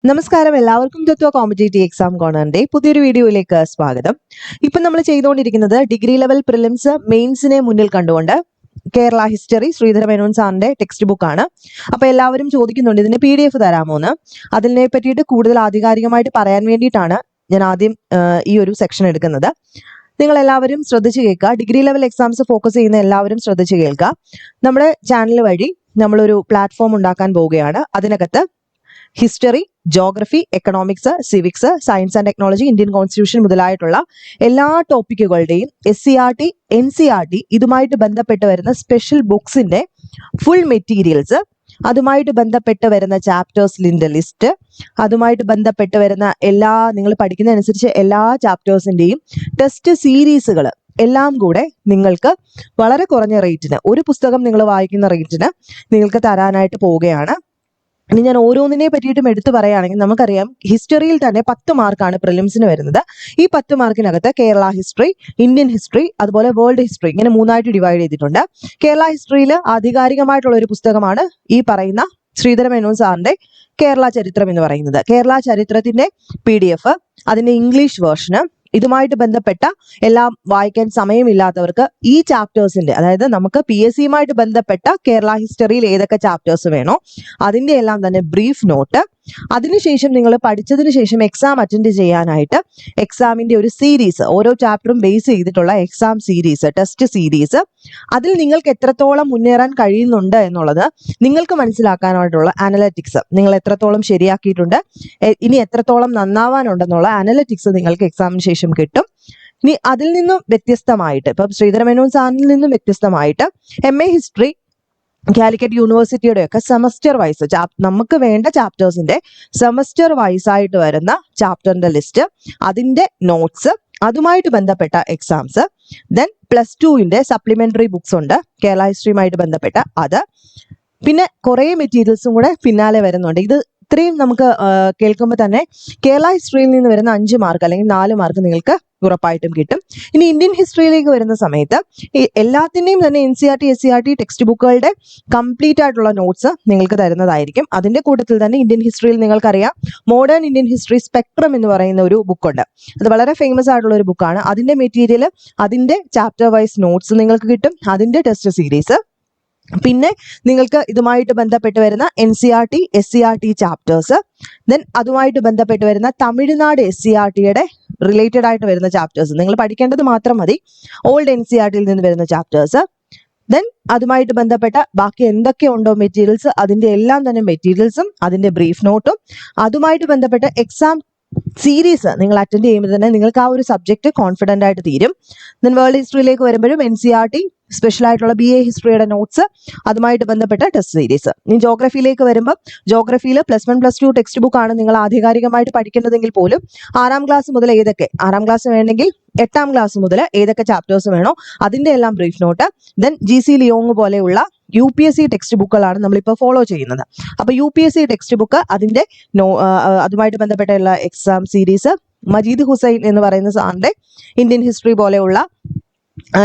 നമസ്കാരം, എല്ലാവർക്കും തത്വ competitive exam കോർണറിന്റെ പുതിയൊരു വീഡിയോയിലേക്ക് സ്വാഗതം. ഇപ്പം നമ്മൾ ചെയ്തുകൊണ്ടിരിക്കുന്നത് ഡിഗ്രി ലെവൽ പ്രിലിംസ് മെയിൻസിനെ മുന്നിൽ കണ്ടുകൊണ്ട് കേരള ഹിസ്റ്ററി ശ്രീധര മേനോൻ സാറിന്റെ ടെക്സ്റ്റ് ബുക്കാണ്. അപ്പോൾ എല്ലാവരും ചോദിക്കുന്നുണ്ട് ഇതിന്റെ PDF തരാമോ എന്ന്. അതിനെ പറ്റിയിട്ട് കൂടുതൽ ആധികാരികമായിട്ട് പറയാൻ വേണ്ടിയിട്ടാണ് ഞാൻ ആദ്യം ഈ ഒരു സെക്ഷൻ എടുക്കുന്നത്. നിങ്ങൾ എല്ലാവരും ശ്രദ്ധിച്ച് കേൾക്കുക. ഡിഗ്രി ലെവൽ എക്സാംസ് ഫോക്കസ് ചെയ്യുന്ന എല്ലാവരും ശ്രദ്ധിച്ച് കേൾക്കുക. നമ്മുടെ ചാനൽ വഴി നമ്മളൊരു പ്ലാറ്റ്ഫോം ഉണ്ടാക്കാൻ പോവുകയാണ്. അതിനകത്ത് history, geography, economics, civics, science and technology, Indian constitution മുതലായിട്ടുള്ള എല്ലാ ടോപ്പിക്കുകളുടെയും SCERT, NCERT ഇതുമായിട്ട് ബന്ധപ്പെട്ട് വരുന്ന സ്പെഷ്യൽ ബുക്സിന്റെ ഫുൾ മെറ്റീരിയൽസ്, അതുമായിട്ട് ബന്ധപ്പെട്ട് വരുന്ന ചാപ്റ്റേഴ്സിന്റെ ലിസ്റ്റ്, അതുമായിട്ട് ബന്ധപ്പെട്ട് വരുന്ന എല്ലാ നിങ്ങൾ പഠിക്കുന്ന അനുസരിച്ച് എല്ലാ ചാപ്റ്റേഴ്സിന്റെയും ടെസ്റ്റ് സീരീസുകൾ എല്ലാം കൂടെ നിങ്ങൾക്ക് വളരെ കുറഞ്ഞ റേറ്റിന്, ഒരു പുസ്തകം നിങ്ങൾ വായിക്കുന്ന റേറ്റിന് നിങ്ങൾക്ക് തരാനായിട്ട് പോവുകയാണ്. ഇനി ഞാൻ ഓരോന്നിനെ പറ്റിയിട്ടും എടുത്തു പറയുകയാണെങ്കിൽ നമുക്കറിയാം ഹിസ്റ്ററിയിൽ തന്നെ 10 മാർക്കാണ് പ്രിലിംസിന് വരുന്നത്. ഈ 10 മാർക്കിനകത്ത് കേരള ഹിസ്റ്ററി, ഇന്ത്യൻ ഹിസ്റ്ററി, അതുപോലെ വേൾഡ് ഹിസ്റ്ററി ഇങ്ങനെ മൂന്നായിട്ട് ഡിവൈഡ് ചെയ്തിട്ടുണ്ട്. കേരള ഹിസ്റ്ററിയിൽ ആധികാരികമായിട്ടുള്ള ഒരു പുസ്തകമാണ് ഈ പറയുന്ന ശ്രീധര മേനോൻ സാറിന്റെ കേരള ചരിത്രം എന്ന് പറയുന്നത്. കേരള ചരിത്രത്തിന്റെ PDF, അതിന്റെ ഇംഗ്ലീഷ് വേർഷന്, ഇതുമായിട്ട് ബന്ധപ്പെട്ട എല്ലാം വായിക്കാൻ സമയമില്ലാത്തവർക്ക് ഈ ചാപ്റ്റേഴ്സിന്റെ, അതായത് നമുക്ക് PSCയുമായിട്ട് ബന്ധപ്പെട്ട കേരള ഹിസ്റ്ററിയിൽ ഏതൊക്കെ ചാപ്റ്റേഴ്സ് വേണോ അതിന്റെ എല്ലാം തന്നെ ബ്രീഫ് നോട്ട്, അതിനുശേഷം നിങ്ങൾ പഠിച്ചതിന് ശേഷം എക്സാം അറ്റൻഡ് ചെയ്യാനായിട്ട് എക്സാമിന്റെ ഒരു സീരീസ്, ഓരോ ചാപ്റ്ററും ബേസ് ചെയ്തിട്ടുള്ള എക്സാം സീരീസ്, ടെസ്റ്റ് സീരീസ്, അതിൽ നിങ്ങൾക്ക് എത്രത്തോളം മുന്നേറാൻ കഴിയുന്നുണ്ട് എന്നുള്ളത് നിങ്ങൾക്ക് മനസ്സിലാക്കാനായിട്ടുള്ള അനലറ്റിക്സ്, നിങ്ങൾ എത്രത്തോളം ശരിയാക്കിയിട്ടുണ്ട്, ഇനി എത്രത്തോളം നന്നാവാനുണ്ടെന്നുള്ള അനലറ്റിക്സ് നിങ്ങൾക്ക് എക്സാമിന് ശേഷം കിട്ടും. ഇനി അതിൽ നിന്നും വ്യത്യസ്തമായിട്ട്, ഇപ്പം ശ്രീധര മേനോൻ സാറിൽ നിന്നും വ്യത്യസ്തമായിട്ട് MA ഹിസ്റ്ററി കാലിക്കറ്റ് യൂണിവേഴ്സിറ്റിയുടെ ഒക്കെ സെമസ്റ്റർ വൈസ് നമുക്ക് വേണ്ട ചാപ്റ്റേഴ്സിന്റെ സെമസ്റ്റർ വൈസ് ആയിട്ട് വരുന്ന ചാപ്റ്ററിന്റെ ലിസ്റ്റ്, അതിന്റെ നോട്ട്സ്, അതുമായിട്ട് ബന്ധപ്പെട്ട എക്സാംസ്, ദെൻ +2ന്റെ സപ്ലിമെന്ററി ബുക്സ് ഉണ്ട് കേരള ഹിസ്റ്ററിയുമായിട്ട് ബന്ധപ്പെട്ട അത്, പിന്നെ കുറേ മെറ്റീരിയൽസും കൂടെ പിന്നാലെ വരുന്നുണ്ട്. ഇത് ഇത്രയും നമുക്ക് കേൾക്കുമ്പോൾ തന്നെ കേരള ഹിസ്റ്ററിയിൽ നിന്ന് വരുന്ന 5 മാർക്ക് അല്ലെങ്കിൽ 4 മാർക്ക് നിങ്ങൾക്ക് ഉറപ്പായിട്ടും കിട്ടും. ഇനി ഇന്ത്യൻ ഹിസ്റ്ററിയിലേക്ക് വരുന്ന സമയത്ത് ഈ എല്ലാത്തിൻ്റെയും തന്നെ NCERT, SCERT ടെക്സ്റ്റ് ബുക്കുകളുടെ കംപ്ലീറ്റ് ആയിട്ടുള്ള നോട്ട്സ് നിങ്ങൾക്ക് തരുന്നതായിരിക്കും. അതിന്റെ കൂട്ടത്തിൽ തന്നെ ഇന്ത്യൻ ഹിസ്റ്ററിയിൽ നിങ്ങൾക്കറിയാം മോഡേൺ ഇന്ത്യൻ ഹിസ്റ്ററി സ്പെക്ട്രം എന്ന് പറയുന്ന ഒരു ബുക്കുണ്ട്. അത് വളരെ ഫേമസ് ആയിട്ടുള്ള ഒരു ബുക്കാണ്. അതിന്റെ മെറ്റീരിയൽ, അതിന്റെ ചാപ്റ്റർ വൈസ് നോട്ട്സ് നിങ്ങൾക്ക് കിട്ടും, അതിന്റെ ടെസ്റ്റ് സീരീസ്, പിന്നെ നിങ്ങൾക്ക് ഇതുമായിട്ട് ബന്ധപ്പെട്ട് വരുന്ന NCERT, SCERT ചാപ്റ്റേഴ്സ്, ദെൻ അതുമായിട്ട് ബന്ധപ്പെട്ട് വരുന്ന തമിഴ്നാട് SCERTയുടെ റിലേറ്റഡ് ആയിട്ട് വരുന്ന ചാപ്റ്റേഴ്സ് നിങ്ങൾ പഠിക്കേണ്ടത് മാത്രം മതി. ഓൾഡ് NCERTയിൽ നിന്ന് വരുന്ന ചാപ്റ്റേഴ്സ്, ദെൻ അതുമായിട്ട് ബന്ധപ്പെട്ട ബാക്കി എന്തൊക്കെ ഉണ്ടോ മെറ്റീരിയൽസ്, അതിന്റെ എല്ലാം തന്നെ മെറ്റീരിയൽസും അതിന്റെ ബ്രീഫ് നോട്ടും, അതുമായിട്ട് ബന്ധപ്പെട്ട എക്സാം സീരീസ് നിങ്ങൾ അറ്റൻഡ് ചെയ്യുമ്പോൾ തന്നെ നിങ്ങൾക്ക് ആ ഒരു സബ്ജക്ട് കോൺഫിഡന്റ് ആയിട്ട് തീരും. ദെൻ വേൾഡ് ഹിസ്റ്ററിയിലേക്ക് വരുമ്പോഴും NCERT സ്പെഷ്യൽ ആയിട്ടുള്ള BA ഹിസ്റ്ററിയുടെ നോട്ട്സ്, അതുമായിട്ട് ബന്ധപ്പെട്ട ടെസ്റ്റ് സീരീസ്. ഇനി ജോഗ്രഫിയിലേക്ക് വരുമ്പോൾ ജോഗ്രഫിയിൽ +1 +2 ടെക്സ്റ്റ് ബുക്കാണ് നിങ്ങൾ ആധികാരികമായിട്ട് പഠിക്കേണ്ടതെങ്കിൽ പോലും 6ാം ക്ലാസ് മുതൽ ഏതൊക്കെ, 6ാം ക്ലാസ് വേണമെങ്കിൽ 8ാം ക്ലാസ് മുതൽ ഏതൊക്കെ ചാപ്റ്റേഴ്സ് വേണോ അതിന്റെ എല്ലാം brief not, then GC Leong പോലെയുള്ള UPSC ടെക്സ്റ്റ് ബുക്കുകളാണ് നമ്മളിപ്പോൾ ഫോളോ ചെയ്യുന്നത്. അപ്പൊ UPSC ടെക്സ്റ്റ് ബുക്ക്, അതിന്റെ അതുമായിട്ട് ബന്ധപ്പെട്ടുള്ള എക്സാം സീരീസ്, മജീദ് ഹുസൈൻ എന്ന് പറയുന്ന സാറിന്റെ ഇന്ത്യൻ ഹിസ്റ്ററി പോലെയുള്ള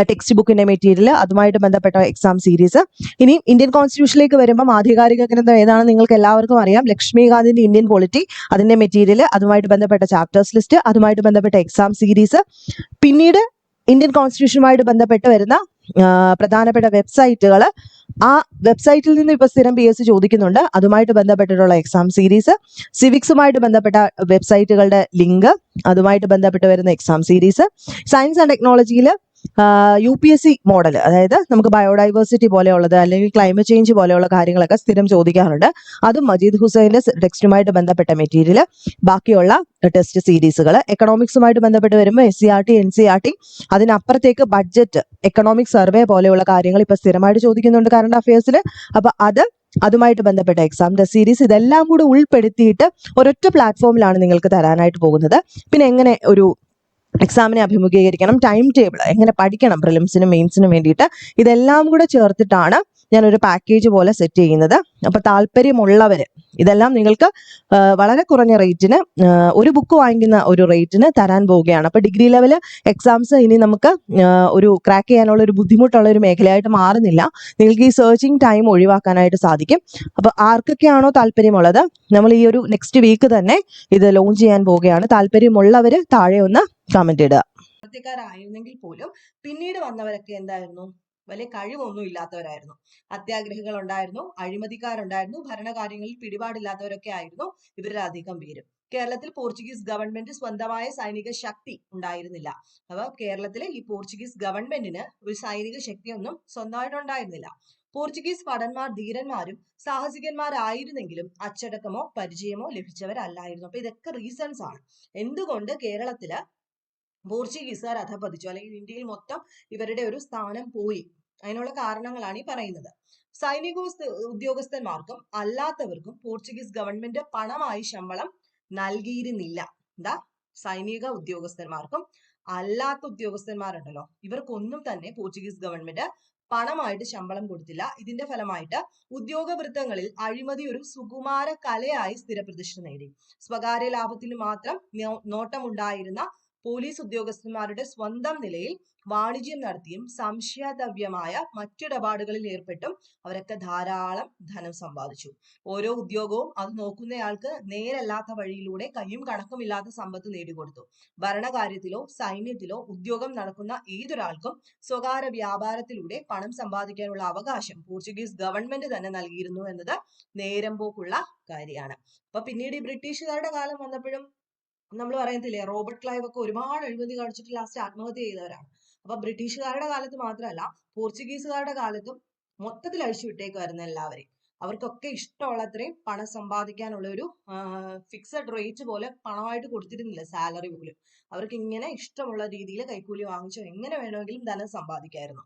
ടെക്സ്റ്റ് ബുക്കിന്റെ മെറ്റീരിയൽ, അതുമായിട്ട് ബന്ധപ്പെട്ട എക്സാം സീരീസ്. ഇനി ഇന്ത്യൻ കോൺസ്റ്റിറ്റ്യൂഷനിലേക്ക് വരുമ്പോൾ ആധികാരിക ഗ്രന്ഥം ഏതാണ് നിങ്ങൾക്ക് എല്ലാവർക്കും അറിയാം, ലക്ഷ്മികാന്തിന്റെ ഇന്ത്യൻ പൊളിറ്റി, അതിന്റെ മെറ്റീരിയൽ, അതുമായിട്ട് ബന്ധപ്പെട്ട ചാപ്റ്റേഴ്സ് ലിസ്റ്റ്, അതുമായിട്ട് ബന്ധപ്പെട്ട എക്സാം സീരീസ്, പിന്നീട് ഇന്ത്യൻ കോൺസ്റ്റിറ്റ്യൂഷനുമായിട്ട് ബന്ധപ്പെട്ട് വരുന്ന പ്രധാനപ്പെട്ട വെബ്സൈറ്റുകൾ, ആ വെബ്സൈറ്റിൽ നിന്ന് ഇപ്പോൾ സ്ഥിരം PSC ചോദിക്കുന്നുണ്ട്, അതുമായിട്ട് ബന്ധപ്പെട്ടിട്ടുള്ള എക്സാം സീരീസ്, സിവിക്സുമായിട്ട് ബന്ധപ്പെട്ട വെബ്സൈറ്റുകളുടെ ലിങ്ക്, അതുമായിട്ട് ബന്ധപ്പെട്ട് വരുന്ന എക്സാം സീരീസ്, സയൻസ് ആൻഡ് ടെക്നോളജിയിൽ UPSC മോഡൽ, അതായത് നമുക്ക് ബയോഡൈവേഴ്സിറ്റി പോലെയുള്ളത് അല്ലെങ്കിൽ ക്ലൈമറ്റ് ചേഞ്ച് പോലെയുള്ള കാര്യങ്ങളൊക്കെ സ്ഥിരം ചോദിക്കാറുണ്ട്. അതും മജീദ് ഹുസൈന്റെ ടെക്സ്റ്റുമായിട്ട് ബന്ധപ്പെട്ട മെറ്റീരിയൽ, ബാക്കിയുള്ള ടെസ്റ്റ് സീരീസുകൾ, എക്കണോമിക്സുമായിട്ട് ബന്ധപ്പെട്ട് വരുമ്പോൾ SCERT, NCERT, അതിനപ്പുറത്തേക്ക് ബഡ്ജറ്റ്, എക്കണോമിക് സർവേ പോലെയുള്ള കാര്യങ്ങൾ ഇപ്പൊ സ്ഥിരമായിട്ട് ചോദിക്കുന്നുണ്ട് കറണ്ട് അഫയേഴ്സിൽ. അപ്പൊ അതുമായിട്ട് ബന്ധപ്പെട്ട എക്സാം ടെസ്റ്റ് സീരീസ്, ഇതെല്ലാം കൂടി ഉൾപ്പെടുത്തിയിട്ട് ഒരൊറ്റ പ്ലാറ്റ്ഫോമിലാണ് നിങ്ങൾക്ക് തരാനായിട്ട് പോകുന്നത്. പിന്നെ എങ്ങനെ ഒരു എക്സാമിനെ അഭിമുഖീകരിക്കണം, ടൈം ടേബിൾ എങ്ങനെ പഠിക്കണം പ്രിലിംസിനും മെയിൻസിനും വേണ്ടിയിട്ട്, ഇതെല്ലാം കൂടെ ചേർത്തിട്ടാണ് ഞാനൊരു പാക്കേജ് പോലെ സെറ്റ് ചെയ്യുന്നത്. അപ്പോൾ താല്പര്യമുള്ളവർ ഇതെല്ലാം നിങ്ങൾക്ക് വളരെ കുറഞ്ഞ റേറ്റിന് ഒരു ബുക്ക് വാങ്ങിക്കുന്ന ഒരു റേറ്റിന് തരാൻ പോവുകയാണ്. അപ്പോൾ ഡിഗ്രി ലെവൽ എക്സാംസ് ഇനി നമുക്ക് ഒരു ക്രാക്ക് ചെയ്യാനുള്ള ഒരു ബുദ്ധിമുട്ടുള്ള ഒരു മേഖലയായിട്ട് മാറുന്നില്ല. നിങ്ങൾക്ക് ഈ സെർച്ചിങ് ടൈം ഒഴിവാക്കാനായിട്ട് സാധിക്കും. അപ്പോൾ ആർക്കൊക്കെയാണോ താല്പര്യമുള്ളത്, നമ്മൾ ഈ ഒരു നെക്സ്റ്റ് വീക്ക് തന്നെ ഇത് ലോഞ്ച് ചെയ്യാൻ പോവുകയാണ്. താല്പര്യമുള്ളവർ താഴെ ഒന്ന് കമന്റ് ഇടുക. ആയിരുന്നെങ്കിൽ പോലും പിന്നീട് വന്നവരൊക്കെ എന്തായിരുന്നു, വലിയ കഴിവൊന്നും ഇല്ലാത്തവരായിരുന്നു. അത്യാഗ്രഹികൾ ഉണ്ടായിരുന്നു, അഴിമതിക്കാരുണ്ടായിരുന്നു, ഭരണകാര്യങ്ങളിൽ പിടിപാടില്ലാത്തവരൊക്കെ ആയിരുന്നു ഇവരിലധികം പേരും. കേരളത്തിൽ പോർച്ചുഗീസ് ഗവൺമെന്റ് സ്വന്തമായ സൈനിക ശക്തി ഉണ്ടായിരുന്നില്ല. അപ്പൊ കേരളത്തിലെ ഈ പോർച്ചുഗീസ് ഗവൺമെന്റിന് ഒരു സൈനിക ശക്തിയൊന്നും സ്വന്തമായിട്ട് ഉണ്ടായിരുന്നില്ല. പോർച്ചുഗീസ് ഭടന്മാർ ധീരന്മാരും സാഹസികന്മാരായിരുന്നെങ്കിലും അച്ചടക്കമോ പരിചയമോ ലഭിച്ചവരല്ലായിരുന്നു. അപ്പൊ ഇതൊക്കെ റീസൺസ് ആണ് എന്തുകൊണ്ട് കേരളത്തില് പോർച്ചുഗീസുകാർ അധപതിച്ചു, അല്ലെങ്കിൽ ഇന്ത്യയിൽ മൊത്തം ഇവരുടെ ഒരു സ്ഥാനം പോയി. അതിനുള്ള കാരണങ്ങളാണ് ഈ പറയുന്നത്. സൈനിക ഉദ്യോഗസ്ഥന്മാർക്കും അല്ലാത്തവർക്കും പോർച്ചുഗീസ് ഗവൺമെന്റ് പണമായി ശമ്പളം നൽകിയിരുന്നില്ല. എന്താ, സൈനിക ഉദ്യോഗസ്ഥന്മാർക്കും അല്ലാത്ത ഉദ്യോഗസ്ഥന്മാരുണ്ടല്ലോ, ഇവർക്കൊന്നും തന്നെ പോർച്ചുഗീസ് ഗവൺമെന്റ് പണമായിട്ട് ശമ്പളം കൊടുത്തില്ല. ഇതിന്റെ ഫലമായിട്ട് ഉദ്യോഗവൃത്തങ്ങളിൽ അഴിമതി ഒരു സുകുമാര കലയായി സ്ഥിരപ്രതിഷ്ഠ നേടി. സ്വകാര്യ ലാഭത്തിന് മാത്രം നോട്ടമുണ്ടായിരുന്ന പോലീസ് ഉദ്യോഗസ്ഥന്മാരുടെ സ്വന്തം നിലയിൽ വാണിജ്യം നടത്തിയും സംശയാതവ്യമായ മറ്റിടപാടുകളിൽ ഏർപ്പെട്ടും അവരൊക്കെ ധാരാളം ധനം സമ്പാദിച്ചു. ഓരോ ഉദ്യോഗവും അത് നോക്കുന്നയാൾക്ക് നേരല്ലാത്ത വഴിയിലൂടെ കയ്യും കണക്കുമില്ലാത്ത സമ്പത്ത് നേടിക്കൊടുത്തു. ഭരണകാര്യത്തിലോ സൈന്യത്തിലോ ഉദ്യോഗം നടക്കുന്ന ഏതൊരാൾക്കും സ്വകാര്യ വ്യാപാരത്തിലൂടെ പണം സമ്പാദിക്കാനുള്ള അവകാശം പോർച്ചുഗീസ് ഗവൺമെന്റ് തന്നെ നൽകിയിരുന്നു എന്നത് നേരം പോക്കുള്ള കാര്യമാണ്. അപ്പൊ പിന്നീട് ഈ ബ്രിട്ടീഷുകാരുടെ കാലം വന്നപ്പോഴും നമ്മൾ പറയത്തില്ലേ, റോബർട്ട് ക്ലൈവ് ഒക്കെ ഒരുപാട് അഴിമതി കാണിച്ചിട്ട് ലാസ്റ്റ് ആത്മഹത്യ ചെയ്തവരാണ്. അപ്പൊ ബ്രിട്ടീഷുകാരുടെ കാലത്ത് മാത്രമല്ല, പോർച്ചുഗീസുകാരുടെ കാലത്തും മൊത്തത്തിൽ അഴിച്ചു വിട്ടേക്കുമായിരുന്നു എല്ലാവരെയും. അവർക്കൊക്കെ ഇഷ്ടമുള്ള അത്രയും പണം സമ്പാദിക്കാനുള്ള ഒരു ഫിക്സഡ് റേറ്റ് പോലെ പണമായിട്ട് കൊടുത്തിരുന്നില്ല, സാലറി പോലും. അവർക്ക് ഇങ്ങനെ ഇഷ്ടമുള്ള രീതിയിൽ കൈക്കൂലി വാങ്ങിച്ചോ എങ്ങനെ വേണമെങ്കിലും ധനം സമ്പാദിക്കായിരുന്നു.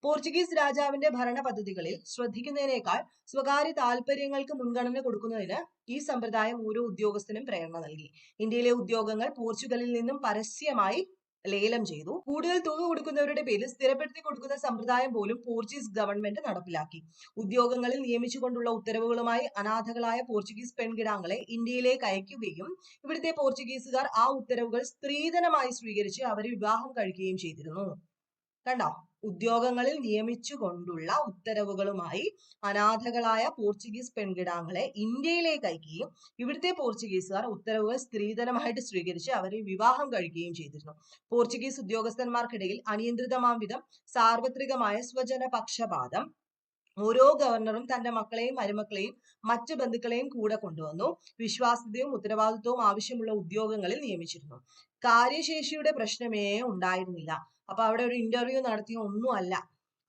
പോർച്ചുഗീസ് രാജാവിന്റെ ഭരണ പദ്ധതികളിൽ ശ്രദ്ധിക്കുന്നതിനേക്കാൾ സ്വകാര്യ താല്പര്യങ്ങൾക്ക് മുൻഗണന കൊടുക്കുന്നതിന് ഈ സമ്പ്രദായം ഓരോ ഉദ്യോഗസ്ഥനും പ്രേരണ നൽകി. ഇന്ത്യയിലെ ഉദ്യോഗങ്ങൾ പോർച്ചുഗലിൽ നിന്നും പരസ്യമായി ലേലം ചെയ്തു. കൂടുതൽ തുക കൊടുക്കുന്നവരുടെ പേരിൽ സ്ഥിരപ്പെടുത്തി കൊടുക്കുന്ന സമ്പ്രദായം പോലും പോർച്ചുഗീസ് ഗവൺമെന്റ് നടപ്പിലാക്കി. ഉദ്യോഗങ്ങളിൽ നിയമിച്ചുകൊണ്ടുള്ള ഉത്തരവുകളുമായി അനാഥകളായ പോർച്ചുഗീസ് പെൺകിടാങ്ങളെ ഇന്ത്യയിലേക്ക് അയക്കുകയും ഇവിടുത്തെ പോർച്ചുഗീസുകാർ ആ ഉത്തരവുകൾ സ്ത്രീധനമായി സ്വീകരിച്ച് അവരെ വിവാഹം കഴിക്കുകയും ചെയ്തിരുന്നു. കണ്ടോ, ഉദ്യോഗങ്ങളിൽ നിയമിച്ചുകൊണ്ടുള്ള ഉത്തരവുകളുമായി അനാഥകളായ പോർച്ചുഗീസ് പെൺകിടാങ്ങളെ ഇന്ത്യയിലേക്ക് അയക്കുകയും ഇവിടുത്തെ പോർച്ചുഗീസുകാർ ഉത്തരവുകൾ സ്ത്രീധനമായിട്ട് സ്വീകരിച്ച് അവരെ വിവാഹം കഴിക്കുകയും ചെയ്തിരുന്നു. പോർച്ചുഗീസ് ഉദ്യോഗസ്ഥന്മാർക്കിടയിൽ അനിയന്ത്രിതമാം വിധം സാർവത്രികമായ സ്വജന പക്ഷപാതം. ഓരോ ഗവർണറും തന്റെ മക്കളെയും മരുമക്കളെയും മറ്റു ബന്ധുക്കളെയും കൂടെ കൊണ്ടുവന്നു. വിശ്വാസ്യതയും ഉത്തരവാദിത്വവും ആവശ്യമുള്ള ഉദ്യോഗങ്ങളിൽ നിയമിച്ചിരുന്നു. കാര്യശേഷിയുടെ പ്രശ്നമേ ഉണ്ടായിരുന്നില്ല. അപ്പൊ അവിടെ ഒരു ഇന്റർവ്യൂ നടത്തിയ ഒന്നും അല്ല,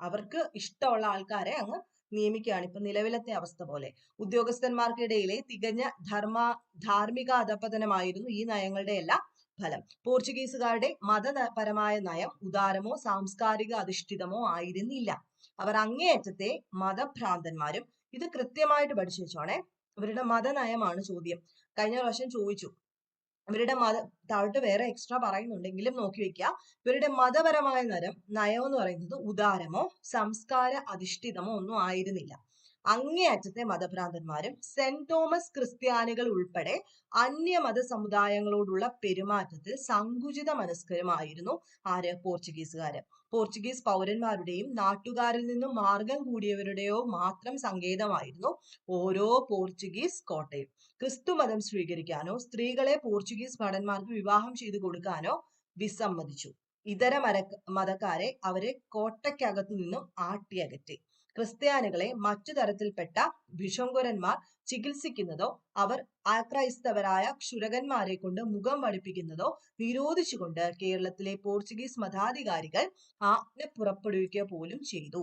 അവർക്ക് ഇഷ്ടമുള്ള ആൾക്കാരെ അങ്ങ് നിയമിക്കുകയാണ്. ഇപ്പൊ നിലവിലത്തെ അവസ്ഥ പോലെ ഉദ്യോഗസ്ഥന്മാർക്കിടയിലെ തികഞ്ഞ ധാർമ്മിക അധപതനമായിരുന്നു ഈ നയങ്ങളുടെ എല്ലാം ഫലം. പോർച്ചുഗീസുകാരുടെ മതപരമായ നയം ഉദാരമോ സാംസ്കാരിക അധിഷ്ഠിതമോ ആയിരുന്നില്ല. അവർ അങ്ങേയറ്റത്തെ മതഭ്രാന്തന്മാരും. ഇത് കൃത്യമായിട്ട് പഠിച്ചു വെച്ചോണേ. ഇവരുടെ മതനയമാണ് ചോദ്യം. കഴിഞ്ഞ പ്രാവശ്യം ചോദിച്ചു. ഇവരുടെ താഴോട്ട് വേറെ എക്സ്ട്രാ പറയുന്നുണ്ടെങ്കിലും നോക്കി വെക്കുക. ഇവരുടെ മതപരമായ നയം എന്ന് പറയുന്നത് ഉദാരമോ സംസ്കാര അധിഷ്ഠിതമോ ഒന്നും ആയിരുന്നില്ല. അങ്ങേയറ്റത്തെ മതഭ്രാന്തന്മാരും സെന്റ് തോമസ് ക്രിസ്ത്യാനികൾ ഉൾപ്പെടെ അന്യമത സമുദായങ്ങളോടുള്ള പെരുമാറ്റത്തിൽ സങ്കുചിത മനസ്കരുമായിരുന്നു ആര്, പോർച്ചുഗീസുകാര്. പോർച്ചുഗീസ് പൗരന്മാരുടെയും നാട്ടുകാരിൽ നിന്നും മാർഗം കൂടിയവരുടെയോ മാത്രം സങ്കേതമായിരുന്നു ഓരോ പോർച്ചുഗീസ് കോട്ടയും. ക്രിസ്തു മതം സ്വീകരിക്കാനോ സ്ത്രീകളെ പോർച്ചുഗീസ് ഭടന്മാർക്ക് വിവാഹം ചെയ്തു കൊടുക്കാനോ വിസമ്മതിച്ചു. ഇതര മതക്കാരെ അവരെ കോട്ടയ്ക്കകത്തു നിന്നും ആട്ടിയകറ്റി. ക്രിസ്ത്യാനികളെ മറ്റു തരത്തിൽപ്പെട്ട ഭിഷങ്കുരന്മാർ ചികിത്സിക്കുന്നതോ അവർ അക്രൈസ്തവരായ ക്ഷുരകന്മാരെ കൊണ്ട് മുഖം വടിപ്പിക്കുന്നതോ നിരോധിച്ചുകൊണ്ട് കേരളത്തിലെ പോർച്ചുഗീസ് മതാധികാരികൾ ആജ്ഞ പുറപ്പെടുവിക്കുക പോലും ചെയ്തു.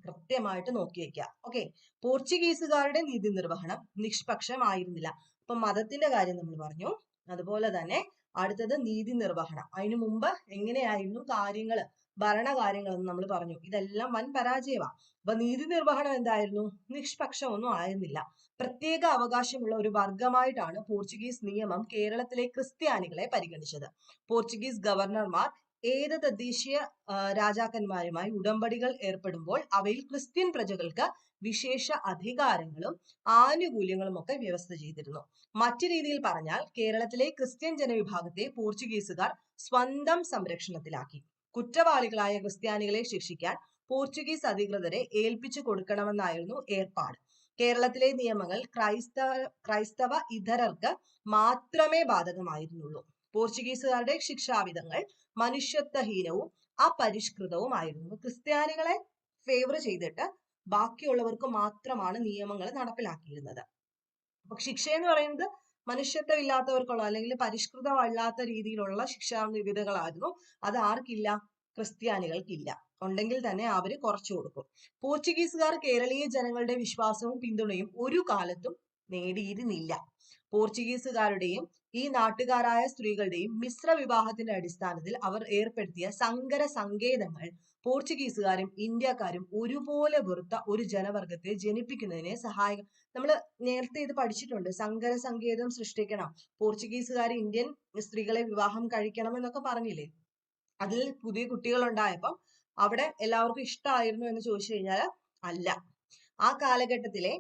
കൃത്യമായിട്ട് നോക്കി വയ്ക്കുക. ഓക്കെ, പോർച്ചുഗീസുകാരുടെ നീതി നിർവഹണം നിഷ്പക്ഷമായിരുന്നില്ല. അപ്പൊ മതത്തിന്റെ കാര്യം നമ്മൾ പറഞ്ഞു. അതുപോലെ തന്നെ അടുത്തത് നീതി നിർവഹണം. അതിനു മുമ്പ് എങ്ങനെയായിരുന്നു കാര്യങ്ങള്, ഭരണകാര്യങ്ങളെന്ന് നമ്മൾ പറഞ്ഞു. ഇതെല്ലാം വൻ പരാജയമാണ്. അപ്പൊ നീതി നിർവഹണം എന്തായിരുന്നു? നിഷ്പക്ഷമൊന്നും ആയിരുന്നില്ല. പ്രത്യേക അവകാശമുള്ള ഒരു വർഗമായിട്ടാണ് പോർച്ചുഗീസ് നിയമം കേരളത്തിലെ ക്രിസ്ത്യാനികളെ പരിഗണിച്ചത്. പോർച്ചുഗീസ് ഗവർണർമാർ ഏത് തദ്ദേശീയ രാജാക്കന്മാരുമായി ഉടമ്പടികൾ ഏർപ്പെടുമ്പോൾ അവയിൽ ക്രിസ്ത്യൻ പ്രജകൾക്ക് വിശേഷ അധികാരങ്ങളും ആനുകൂല്യങ്ങളും ഒക്കെ വ്യവസ്ഥ ചെയ്തിരുന്നു. മറ്റു രീതിയിൽ പറഞ്ഞാൽ കേരളത്തിലെ ക്രിസ്ത്യൻ ജനവിഭാഗത്തെ പോർച്ചുഗീസുകാർ സ്വന്തം സംരക്ഷണത്തിലാക്കി. കുറ്റവാളികളായ ക്രിസ്ത്യാനികളെ ശിക്ഷിക്കാൻ പോർച്ചുഗീസ് അധികൃതരെ ഏൽപ്പിച്ചു കൊടുക്കണമെന്നായിരുന്നു ഏർപ്പാട്. കേരളത്തിലെ നിയമങ്ങൾ ക്രൈസ്തവ ഇതരർക്ക് മാത്രമേ ബാധകമായിരുന്നുള്ളൂ. പോർച്ചുഗീസുകാരുടെ ശിക്ഷാവിധങ്ങൾ മനുഷ്യത്വഹീനവും അപരിഷ്കൃതവുമായിരുന്നു. ക്രിസ്ത്യാനികളെ ഫേവർ ചെയ്തിട്ട് ബാക്കിയുള്ളവർക്ക് മാത്രമാണ് നിയമങ്ങൾ നടപ്പിലാക്കിയിരുന്നത്. അപ്പൊ ശിക്ഷ എന്ന് പറയുന്നത് മനുഷ്യത്വം ഇല്ലാത്തവർക്കുള്ള അല്ലെങ്കിൽ പരിഷ്കൃതമല്ലാത്ത രീതിയിലുള്ള ശിക്ഷാവിധികളായിരുന്നു. അത് ആർക്കില്ല? ക്രിസ്ത്യാനികൾക്കില്ല. ഉണ്ടെങ്കിൽ തന്നെ അവര് കുറച്ചു കൊടുക്കും. പോർച്ചുഗീസുകാർ കേരളീയ ജനങ്ങളുടെ വിശ്വാസവും പിന്തുണയും ഒരു കാലത്തും നേടിയിരുന്നില്ല. പോർച്ചുഗീസുകാരുടെയും ഈ നാട്ടുകാരായ സ്ത്രീകളുടെയും മിശ്ര വിവാഹത്തിന്റെ അടിസ്ഥാനത്തിൽ അവർ ഏർപ്പെടുത്തിയ സങ്കര സങ്കേതങ്ങൾ പോർച്ചുഗീസുകാരും ഇന്ത്യക്കാരും ഒരുപോലെ വെറുത്ത ഒരു ജനവർഗത്തെ ജനിപ്പിക്കുന്നതിനെ സഹായിക്കും. നമ്മൾ നേരത്തെ ഇത് പഠിച്ചിട്ടുണ്ട്. സങ്കര സങ്കേതം സൃഷ്ടിക്കണം, പോർച്ചുഗീസുകാർ ഇന്ത്യൻ സ്ത്രീകളെ വിവാഹം കഴിക്കണം എന്നൊക്കെ പറഞ്ഞില്ലേ? അതിൽ പുതിയ കുട്ടികൾ ഉണ്ടായപ്പം അവിടെ എല്ലാവർക്കും ഇഷ്ടമായിരുന്നു എന്ന് ചോദിച്ചു കഴിഞ്ഞാൽ അല്ല. ആ കാലഘട്ടത്തിലെ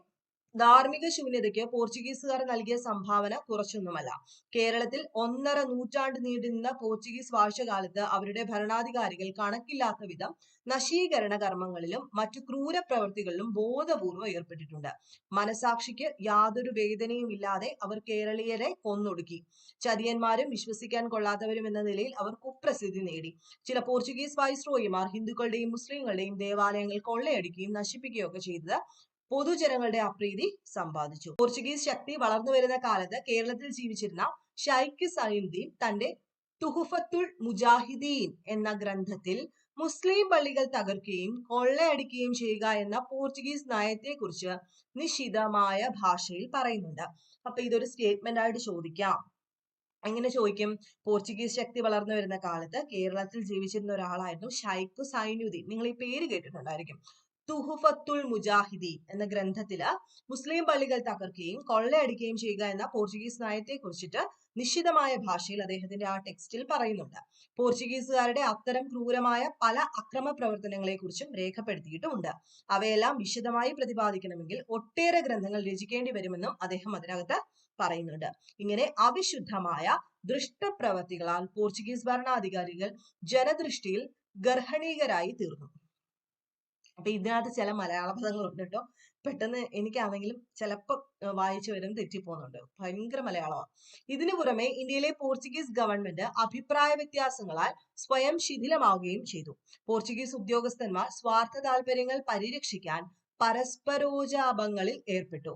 ധാർമ്മിക ശൂന്യതയ്ക്ക് പോർച്ചുഗീസുകാർ നൽകിയ സംഭാവന കുറച്ചൊന്നുമല്ല. കേരളത്തിൽ 1.5 നൂറ്റാണ്ട് നീണ്ടുനിന്ന പോർച്ചുഗീസ് വാഴ്ചകാലത്ത് അവരുടെ ഭരണാധികാരികൾ കണക്കില്ലാത്ത വിധം നശീകരണ കർമ്മങ്ങളിലും മറ്റു ക്രൂര പ്രവൃത്തികളിലും ബോധപൂർവം ഏർപ്പെട്ടിട്ടുണ്ട്. മനസാക്ഷിക്ക് യാതൊരു വേദനയും ഇല്ലാതെ അവർ കേരളീയരെ കൊന്നൊടുക്കി. ചതിയന്മാരും വിശ്വസിക്കാൻ കൊള്ളാത്തവരും എന്ന നിലയിൽ അവർ കുപ്രസിദ്ധി നേടി. ചില പോർച്ചുഗീസ് വൈസ്രോയിമാർ ഹിന്ദുക്കളുടെയും മുസ്ലിങ്ങളുടെയും ദേവാലയങ്ങൾ കൊള്ളയടിക്കുകയും നശിപ്പിക്കുകയും ഒക്കെ ചെയ്തത് പൊതുജനങ്ങളുടെ അപ്രീതി സമ്പാദിച്ചു. പോർച്ചുഗീസ് ശക്തി വളർന്നു വരുന്ന കാലത്ത് കേരളത്തിൽ ജീവിച്ചിരുന്ന ഷൈഖ് സൈനുദ്ദീൻ തന്റെ തുഹഫത്തുൽ മുജാഹിദീൻ എന്ന ഗ്രന്ഥത്തിൽ മുസ്ലിം പള്ളികൾ തകർക്കുകയും കൊള്ളയടിക്കുകയും ചെയ്യുക എന്ന പോർച്ചുഗീസ് നയത്തെക്കുറിച്ച് നിശിതമായ ഭാഷയിൽ പറയുന്നുണ്ട്. അപ്പൊ ഇതൊരു സ്റ്റേറ്റ്മെന്റ് ആയിട്ട് ചോദിക്കാം. എങ്ങനെ ചോദിക്കും? പോർച്ചുഗീസ് ശക്തി വളർന്നു വരുന്ന കാലത്ത് കേരളത്തിൽ ജീവിച്ചിരുന്ന ഒരാളായിരുന്നു ഷൈഖ് സൈനുദ്ദീൻ. നിങ്ങൾ ഈ പേര് കേട്ടിട്ടുണ്ടായിരിക്കും. തുഹഫത്തുൽ മുജാഹിദീൻ എന്ന ഗ്രന്ഥത്തില് മുസ്ലിം പള്ളികൾ തകർക്കുകയും കൊള്ളയടിക്കുകയും ചെയ്യുക എന്ന പോർച്ചുഗീസ് നയത്തെ കുറിച്ചിട്ട് നിശ്ചിതമായ ഭാഷയിൽ അദ്ദേഹത്തിന്റെ ആ ടെക്സ്റ്റിൽ പറയുന്നുണ്ട്. പോർച്ചുഗീസുകാരുടെ അത്തരം ക്രൂരമായ പല അക്രമ പ്രവർത്തനങ്ങളെ കുറിച്ചും രേഖപ്പെടുത്തിയിട്ടുമുണ്ട്. അവയെല്ലാം വിശദമായി പ്രതിപാദിക്കണമെങ്കിൽ ഒട്ടേറെ ഗ്രന്ഥങ്ങൾ രചിക്കേണ്ടി വരുമെന്നും അദ്ദേഹം അതിനകത്ത് പറയുന്നുണ്ട്. ഇങ്ങനെ അവിശുദ്ധമായ ദുഷ്ടപ്രവർത്തികളാൽ പോർച്ചുഗീസ് ഭരണാധികാരികൾ ജനദൃഷ്ടിയിൽ ഗർഹണീയരായി തീർന്നു. അപ്പൊ ഇതിനകത്ത് ചില മലയാള പദങ്ങളുണ്ട് കേട്ടോ. പെട്ടെന്ന് എനിക്കാണെങ്കിലും ചിലപ്പോൾ വായിച്ചു വരും തെറ്റിപ്പോകുന്നുണ്ട്. ഭയങ്കര മലയാളമാണ്. ഇതിനു പുറമെ ഇന്ത്യയിലെ പോർച്ചുഗീസ് ഗവൺമെന്റ് അഭിപ്രായ വ്യത്യാസങ്ങളാൽ സ്വയം ശിഥിലമാവുകയും ചെയ്തു. പോർച്ചുഗീസ് ഉദ്യോഗസ്ഥന്മാർ സ്വാർത്ഥ താല്പര്യങ്ങൾ പരിരക്ഷിക്കാൻ പരസ്പരോജാപങ്ങളിൽ ഏർപ്പെട്ടു.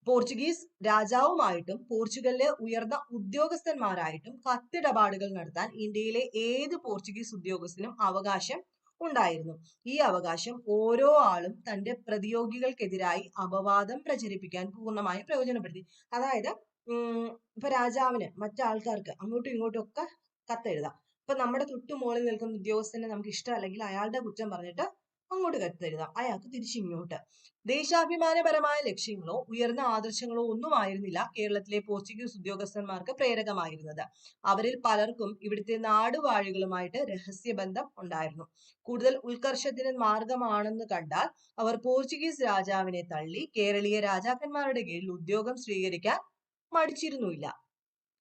പോർച്ചുഗീസ് രാജാവുമായിട്ടും പോർച്ചുഗലിലെ ഉയർന്ന ഉദ്യോഗസ്ഥന്മാരായിട്ടും കത്തിടപാടുകൾ നടത്താൻ ഇന്ത്യയിലെ ഏത് പോർച്ചുഗീസ് ഉദ്യോഗസ്ഥനും അവകാശം ഉണ്ടായിരുന്നു. ഈ അവകാശം ഓരോ ആളും തന്റെ പ്രതിയോഗികൾക്കെതിരായി അപവാദം പ്രചരിപ്പിക്കാൻ പൂർണ്ണമായും പ്രയോജനപ്പെടുത്തി. അതായത് ഇപ്പൊ രാജാവിന് മറ്റാൾക്കാർക്ക് അങ്ങോട്ടും ഇങ്ങോട്ടും ഒക്കെ കത്തെഴുതാം. ഇപ്പൊ നമ്മുടെ തൊട്ടു മുകളിൽ നിൽക്കുന്ന ഉദ്യോഗസ്ഥനെ നമുക്ക് ഇഷ്ടമല്ലെങ്കിൽ അയാളുടെ കുറ്റം പറഞ്ഞിട്ട് അങ്ങോട്ട് കത്തെഴുതാം, അയാൾക്ക് തിരിച്ചിങ്ങോട്ട്. ദേശാഭിമാനപരമായ ലക്ഷ്യങ്ങളോ ഉയർന്ന ആദർശങ്ങളോ ഒന്നുമായിരുന്നില്ല കേരളത്തിലെ പോർച്ചുഗീസ് ഉദ്യോഗസ്ഥന്മാർക്ക് പ്രേരകമായിരുന്നത്. അവരിൽ പലർക്കും ഇവിടുത്തെ നാടുവാഴികളുമായിട്ട് രഹസ്യബന്ധം ഉണ്ടായിരുന്നു. കൂടുതൽ ഉത്കർഷത്തിന് മാർഗമാണെന്ന് കണ്ടാൽ അവർ പോർച്ചുഗീസ് രാജാവിനെ തള്ളി കേരളീയ രാജാക്കന്മാരുടെ കീഴിൽ ഉദ്യോഗം സ്വീകരിക്കാൻ മടിച്ചിരുന്നില്ല.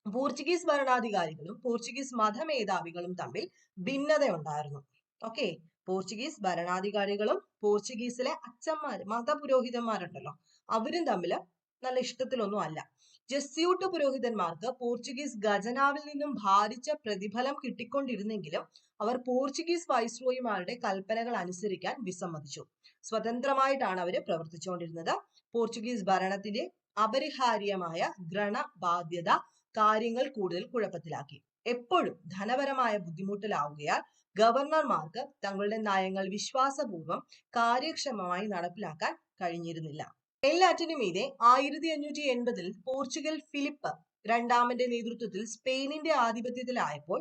പോർച്ചുഗീസ് ഭരണാധികാരികളും പോർച്ചുഗീസ് മതമേധാവികളും തമ്മിൽ ഭിന്നത ഉണ്ടായിരുന്നു. ഓക്കെ, പോർച്ചുഗീസ് ഭരണാധികാരികളും പോർച്ചുഗീസിലെ അച്ഛന്മാര് മതപുരോഹിതന്മാരുണ്ടല്ലോ അവരും തമ്മിൽ നല്ല ഇഷ്ടത്തിലൊന്നും അല്ല. ജസ്യൂട്ട് പുരോഹിതന്മാർക്ക് പോർച്ചുഗീസ് ഖജനാവിൽ നിന്നും ഭാരിച്ച പ്രതിഫലം കിട്ടിക്കൊണ്ടിരുന്നെങ്കിലും അവർ പോർച്ചുഗീസ് വൈസ്രോയിമാരുടെ കൽപ്പനകൾ അനുസരിക്കാൻ വിസമ്മതിച്ചു. സ്വതന്ത്രമായിട്ടാണ് അവര് പ്രവർത്തിച്ചുകൊണ്ടിരുന്നത്. പോർച്ചുഗീസ് ഭരണത്തിന്റെ അപരിഹാര്യമായ ഗ്രണബാധ്യത കാര്യങ്ങൾ കൂടുതൽ കുഴപ്പത്തിലാക്കി. എപ്പോഴും ധനപരമായ ബുദ്ധിമുട്ടിലാവുകയാൽ ഗവർണർമാർക്ക് തങ്ങളുടെ നയങ്ങൾ വിശ്വാസപൂർവം കാര്യക്ഷമമായി നടപ്പിലാക്കാൻ കഴിഞ്ഞിരുന്നില്ല. എല്ലാറ്റിനും മീതെ 1580 പോർച്ചുഗൽ ഫിലിപ്പ് രണ്ടാമന്റെ നേതൃത്വത്തിൽ സ്പെയിനിന്റെ ആധിപത്യത്തിലായപ്പോൾ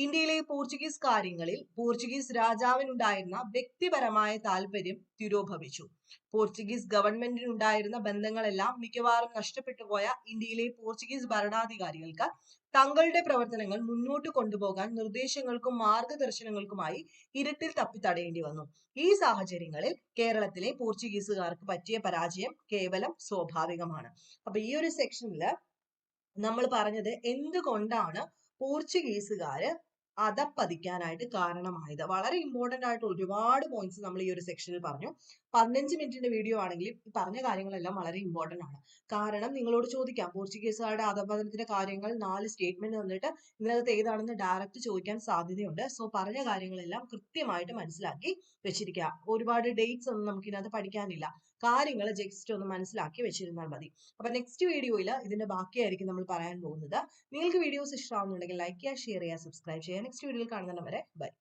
ഇന്ത്യയിലെ പോർച്ചുഗീസ് കാര്യങ്ങളിൽ പോർച്ചുഗീസ് രാജാവിനുണ്ടായിരുന്ന വ്യക്തിപരമായ താല്പര്യം തിരോഭവിച്ചു. പോർച്ചുഗീസ് ഗവൺമെന്റിനുണ്ടായിരുന്ന ബന്ധങ്ങളെല്ലാം മിക്കവാറും നഷ്ടപ്പെട്ടു പോയ ഇന്ത്യയിലെ പോർച്ചുഗീസ് ഭരണാധികാരികൾക്ക് തങ്ങളുടെ പ്രവർത്തനങ്ങൾ മുന്നോട്ട് കൊണ്ടുപോകാൻ നിർദ്ദേശങ്ങൾക്കും മാർഗദർശനങ്ങൾക്കുമായി ഇരുട്ടിൽ തപ്പിത്തടയേണ്ടി വന്നു. ഈ സാഹചര്യങ്ങളിൽ കേരളത്തിലെ പോർച്ചുഗീസുകാർക്ക് പറ്റിയ പരാജയം കേവലം സ്വാഭാവികമാണ്. അപ്പൊ ഈ ഒരു സെക്ഷനിൽ നമ്മൾ പറഞ്ഞത് എന്തുകൊണ്ടാണ് പോർച്ചുഗീസുകാര് അധപ്പതിക്കാനായിട്ട് കാരണമായത്. വളരെ ഇമ്പോർട്ടന്റ് ആയിട്ട് ഒരുപാട് പോയിന്റ്സ് നമ്മൾ ഈ ഒരു സെക്ഷനിൽ പറഞ്ഞു. 15 മിനിറ്റിന്റെ വീഡിയോ ആണെങ്കിലും ഈ പറഞ്ഞ കാര്യങ്ങളെല്ലാം വളരെ ഇമ്പോർട്ടന്റ് ആണ്. കാരണം നിങ്ങളോട് ചോദിക്കാം പോർച്ചുഗീസുകാരുടെ അധപതനത്തിന്റെ കാര്യങ്ങൾ 4 സ്റ്റേറ്റ്മെന്റ് തന്നിട്ട് ഇതിനകത്ത് ഏതാണെന്ന് ഡയറക്റ്റ് ചോദിക്കാൻ സാധ്യതയുണ്ട്. സോ പറഞ്ഞ കാര്യങ്ങളെല്ലാം കൃത്യമായിട്ട് മനസ്സിലാക്കി വെച്ചിരിക്കുക. ഒരുപാട് ഡേറ്റ്സ് ഒന്നും നമുക്ക് ഇതിനകത്ത് പഠിക്കാനില്ല. കാര്യങ്ങൾ ജസ്റ്റ് ഒന്ന് മനസ്സിലാക്കി വെച്ചിരുന്നാൽ മതി. അപ്പൊ നെക്സ്റ്റ് വീഡിയോയിൽ ഇതിന്റെ ബാക്കിയായിരിക്കും നമ്മൾ പറയാൻ പോകുന്നത്. നിങ്ങൾക്ക് വീഡിയോസ് ഇഷ്ടമാവുന്നുണ്ടെങ്കിൽ ലൈക്ക് ചെയ്യുക, ഷെയർ ചെയ്യുക, സബ്സ്ക്രൈബ് ചെയ്യുക. നെക്സ്റ്റ് വീഡിയോയിൽ കാണുന്നവരെ ബൈ.